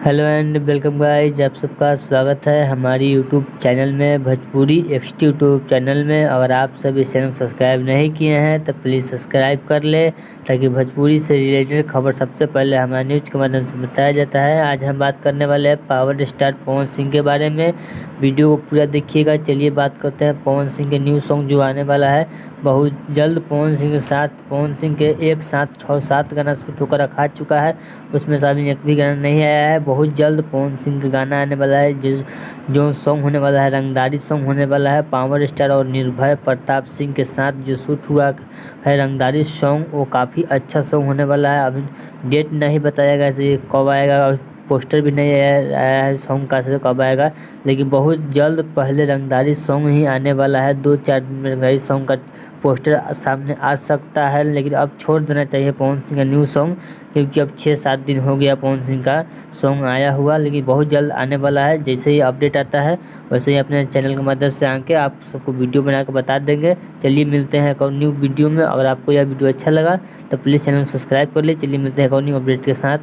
Hello and welcome guys, आप सबका स्वागत है हमारी यूट्यूब चैनल में, भोजपुरी एक्सटी यूट्यूब चैनल में। अगर आप सब इस चैनल को सब्सक्राइब नहीं किए हैं तो प्लीज़ सब्सक्राइब कर ले, ताकि भोजपुरी से रिलेटेड खबर सबसे पहले हमारे न्यूज़ के माध्यम से बताया जाता है। आज हम बात करने वाले हैं पावर स्टार पवन सिंह के बारे में। वीडियो को पूरा देखिएगा। चलिए बात करते हैं पवन सिंह के न्यू सॉन्ग जो आने वाला है बहुत जल्द। पवन सिंह के एक साथ 6-7 गाना शूट होकर रखा चुका है, उसमें से अभी एक भी गाना नहीं आया है। बहुत जल्द पवन सिंह का गाना आने वाला है, जो सॉन्ग होने वाला है रंगदारी सॉन्ग होने वाला है। पावर स्टार और निर्भय प्रताप सिंह के साथ जो शूट हुआ है रंगदारी सॉन्ग, वो काफ़ी अच्छा सॉन्ग होने वाला है। अभी डेट नहीं बताया गया ये कब आएगा, पोस्टर भी नहीं आया है सॉन्ग का से कब आएगा, लेकिन बहुत जल्द पहले रंगदारी सॉन्ग ही आने वाला है। 2-4 दिन में रंगदारी सॉन्ग का पोस्टर सामने आ सकता है, लेकिन अब छोड़ देना चाहिए पवन सिंह का न्यू सॉन्ग, क्योंकि अब 6-7 दिन हो गया पवन सिंह का सॉन्ग आया हुआ। लेकिन बहुत जल्द आने वाला है। जैसे ही अपडेट आता है वैसे ही अपने चैनल की मदद से आके आप सबको वीडियो बना के बता देंगे। चलिए मिलते हैं एक और न्यू वीडियो में। अगर आपको यह वीडियो अच्छा लगा तो प्लीज़ चैनल सब्सक्राइब कर ले। चलिए मिलते हैं एक और न्यू अपडेट के साथ।